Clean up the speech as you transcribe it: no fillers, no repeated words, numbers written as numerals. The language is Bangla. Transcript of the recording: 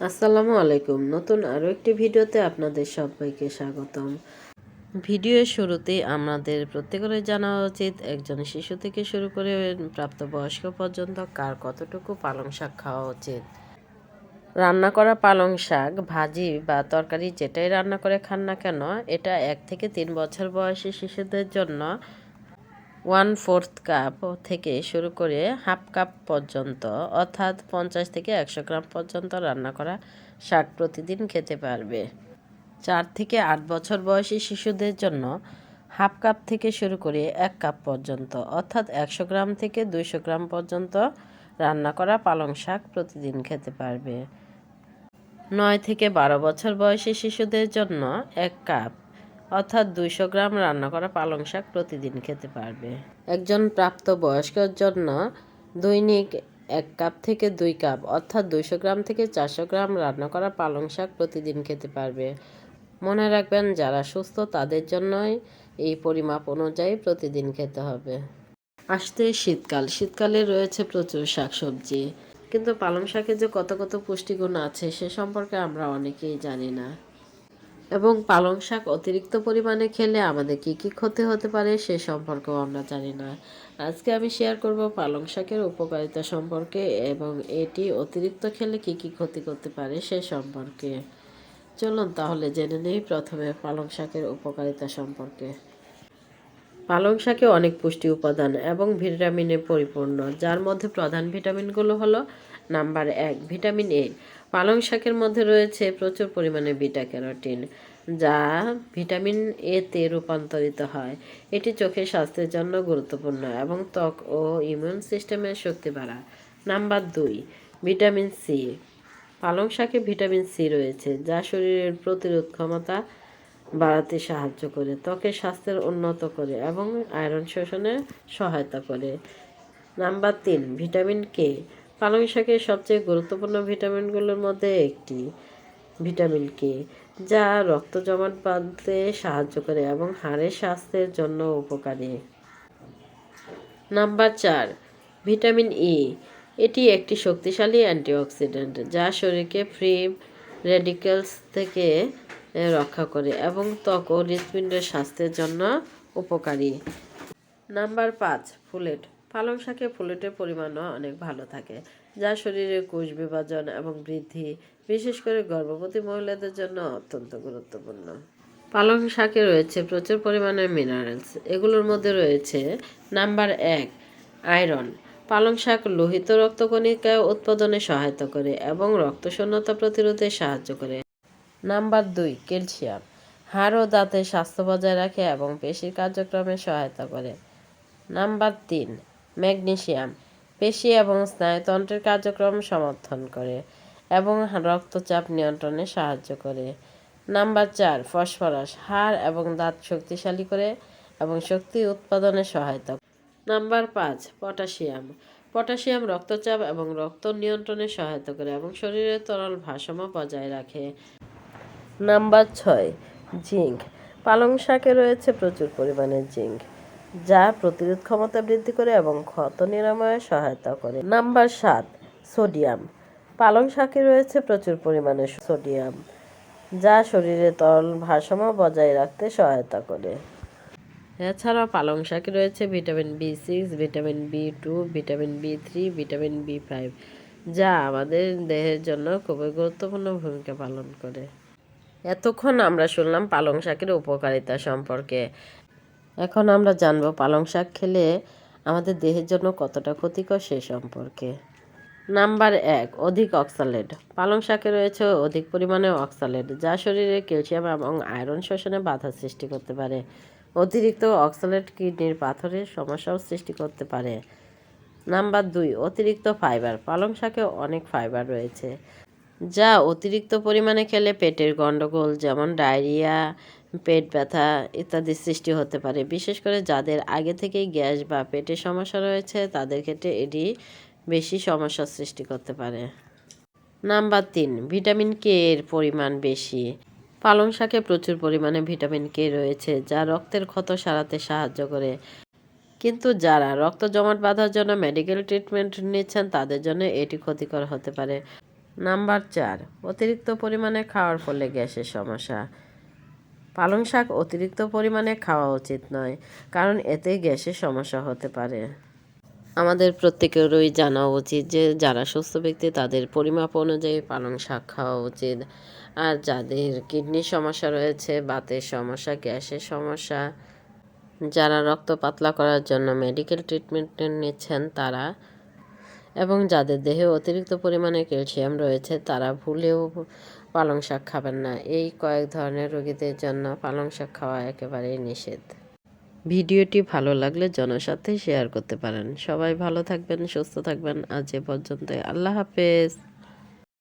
আসসালামু আলাইকুম। নতুন আরও একটি ভিডিওতে আপনাদের সবাইকে স্বাগতম। ভিডিওর শুরুতেই আমাদের প্রত্যেকেরই জানা উচিত একজন শিশু থেকে শুরু করে প্রাপ্তবয়স্ক পর্যন্ত কার কতটুকু পালং শাক খাওয়া উচিত। রান্না করা পালং শাক ভাজি বা তরকারি যেটাই রান্না করে খান না কেন, এটা 1 থেকে 3 বছর বয়সী শিশুদের জন্য 1/4 কাপ থেকে শুরু করে হাফ কাপ পর্যন্ত অর্থাৎ 50 থেকে 100 গ্রাম পর্যন্ত রান্না করা শাক প্রতিদিন খেতে পারবে। 4 থেকে 8 বছর বয়সী শিশুদের জন্য হাফ কাপ থেকে শুরু করে 1 কাপ পর্যন্ত অর্থাৎ 100 গ্রাম থেকে 200 গ্রাম পর্যন্ত রান্না করা পালং শাক প্রতিদিন খেতে পারবে। 9 থেকে 12 বছর বয়সী শিশুদের জন্য 1 কাপ অর্থাৎ 200 গ্রাম রান্না করা পালং শাক প্রতিদিন খেতে পারবে। একজন প্রাপ্তবয়স্কের জন্য দৈনিক 1 কাপ থেকে 2 কাপ অর্থাৎ 200 গ্রাম থেকে 400 গ্রাম রান্না করা পালং শাক প্রতিদিন খেতে পারবে। মনে রাখবেন, যারা সুস্থ তাদের জন্যই এই পরিমাপ অনুযায়ী প্রতিদিন খেতে হবে। আসছে শীতকাল, শীতকালে রয়েছে প্রচুর শাকসবজি, কিন্তু পালং শাকে যে কত কত পুষ্টিগুণ আছে সে সম্পর্কে আমরা অনেকেই জানি না। এবং পালং শাক অতিরিক্ত পরিমাণে খেলে আমাদের কী কী ক্ষতি হতে পারে সে সম্পর্কেও আমরা জানি না। আজকে আমি শেয়ার করব পালং শাকের উপকারিতা সম্পর্কে এবং এটি অতিরিক্ত খেলে কী কী ক্ষতি করতে পারে সে সম্পর্কে। চলুন তাহলে জেনে নেই প্রথমে পালং শাকের উপকারিতা সম্পর্কে। পালং শাকে অনেক পুষ্টি উপাদান এবং ভিটামিনে পরিপূর্ণ, যার মধ্যে প্রধান ভিটামিনগুলো হলো: নাম্বার 1, ভিটামিন এ। পালং শাকের মধ্যে রয়েছে প্রচুর পরিমাণে বিটা ক্যারোটিন, যা ভিটামিন এ তে রূপান্তরিত হয়। এটি চোখের স্বাস্থ্যের জন্য গুরুত্বপূর্ণ এবং ত্বক ও ইমিউন সিস্টেমের শক্তি বাড়ায়। Number 2, vitamin C. পালং শাকে ভিটামিন সি রয়েছে, যা শরীরের প্রতিরোধ ক্ষমতা বাড়াতে সাহায্য করে, ত্বকের স্বাস্থ্যের উন্নত করে এবং আয়রন শোষণে সহায়তা করে। Number 3, vitamin K. পালং শাকের সবচেয়ে গুরুত্বপূর্ণ ভিটামিনগুলোর মধ্যে একটি ভিটামিন কে, যা রক্ত জমাট বাঁধতে সাহায্য করে এবং হাড়ের স্বাস্থ্যের জন্য উপকারী। Number 4, vitamin E. এটি একটি শক্তিশালী অ্যান্টিঅক্সিডেন্ট, যা শরীরকে ফ্রি রেডিক্যালস থেকে রক্ষা করে এবং ত্বক ও হৃৎপিণ্ডের স্বাস্থ্যের জন্য উপকারী। Number 5, folate. পালং শাকে ফুলেটের পরিমাণও অনেক ভালো থাকে, যা শরীরের কোষ বিভাজন এবং বৃদ্ধি, বিশেষ করে গর্ভবতী মহিলাদের জন্য অত্যন্ত গুরুত্বপূর্ণ। পালং শাকে রয়েছে প্রচুর পরিমাণে মিনারেলস। এগুলোর মধ্যে রয়েছে: নাম্বার 1, আয়রন। পালং শাক লোহিত রক্তকণিকা উৎপাদনে সহায়তা করে এবং রক্তশূন্যতা প্রতিরোধে সাহায্য করে। Number 2, calcium. হাড় ও দাঁতের স্বাস্থ্য বজায় রাখে এবং পেশির কার্যক্রমে সহায়তা করে। Number 3, magnesium. পেশি এবং স্নায়ুতন্ত্রের কার্যক্রম সমর্থন করে এবং রক্তচাপ নিয়ন্ত্রণে সাহায্য করে। Number 4, phosphorus. হাড় এবং দাঁত শক্তিশালী করে এবং শক্তি উৎপাদনে সহায়তা করে। Number 5, potassium. পটাশিয়াম রক্তচাপ এবং রক্ত নিয়ন্ত্রণে সহায়তা করে এবং শরীরের তরল ভারসাম্য বজায় রাখে। Number 6, zinc. পালং শাকে রয়েছে প্রচুর পরিমাণে জিঙ্ক, যা প্রতিরোধ ক্ষমতা বৃদ্ধি করে এবং ক্ষত নিরাময়ে সহায়তা করে। Number 7, sodium. পালং শাকে রয়েছে প্রচুর পরিমাণে সোডিয়াম, যা শরীরে তরল ভারসাম্য বজায় রাখতে সহায়তা করে। এছাড়াও পালং শাকে রয়েছে vitamin B6, vitamin B2, vitamin B3, vitamin B5, যা আমাদের দেহের জন্য খুবই গুরুত্বপূর্ণ ভূমিকা পালন করে। এতক্ষণ আমরা শুনলাম পালং শাকের উপকারিতা সম্পর্কে। এখন আমরা জানব পালং শাক খেলে আমাদের দেহের জন্য কতটা ক্ষতিকর সে সম্পর্কে। নাম্বার 1, অধিক অক্সালেট। পালং শাকে রয়েছে অধিক পরিমাণে অক্সালেট, যা শরীরে ক্যালসিয়াম এবং আয়রন শোষণে বাধা সৃষ্টি করতে পারে। অতিরিক্ত অক্সালেট কিডনির পাথরের সমস্যাও সৃষ্টি করতে পারে। নাম্বার 2, অতিরিক্ত ফাইবার। পালং শাকে অনেক ফাইবার রয়েছে, যা অতিরিক্ত পরিমাণে খেলে পেটের গণ্ডগোল যেমন ডায়রিয়া, পেট ব্যথা ইত্যাদি সৃষ্টি হতে পারে। বিশেষ করে যাদের আগে থেকেই গ্যাস বা পেটের সমস্যা রয়েছে তাদের ক্ষেত্রে এটি বেশি সমস্যার সৃষ্টি করতে পারে। নাম্বার 3, ভিটামিন কে এর পরিমাণ বেশি। পালং শাকে প্রচুর পরিমাণে ভিটামিন কে রয়েছে, যা রক্তের ক্ষত সারাতে সাহায্য করে। কিন্তু যারা রক্ত জমাট বাঁধার জন্য মেডিকেল ট্রিটমেন্ট নিচ্ছেন তাদের জন্য এটি ক্ষতিকর হতে পারে। নাম্বার 4, অতিরিক্ত পরিমাণে খাওয়ার ফলে গ্যাসের সমস্যা। পালং শাক অতিরিক্ত পরিমাণে খাওয়া উচিত নয়, কারণ এতে গ্যাসের সমস্যা হতে পারে। আমাদের প্রত্যেকেরই জানা উচিত যে যারা সুস্থ ব্যক্তি তাদের পরিমাপ অনুযায়ী পালং শাক খাওয়া উচিত। আর যাদের কিডনির সমস্যা রয়েছে, বাতের সমস্যা, গ্যাসের সমস্যা, যারা রক্ত পাতলা করার জন্য মেডিকেল ট্রিটমেন্ট নিচ্ছেন তারা, এবং যাদের দেহে অতিরিক্ত পরিমাণে ক্যালসিয়াম রয়েছে তারা ভুলেও পালং শাক খাবেন না। এই কয়েক ধরনের রোগীদের জন্য পালং শাক খাওয়া একেবারেই নিষেধ। ভিডিওটি ভালো লাগলে জনস্বার্থে শেয়ার করতে পারেন। সবাই ভালো থাকবেন, সুস্থ থাকবেন। আজ এ পর্যন্ত। আল্লাহ হাফেজ।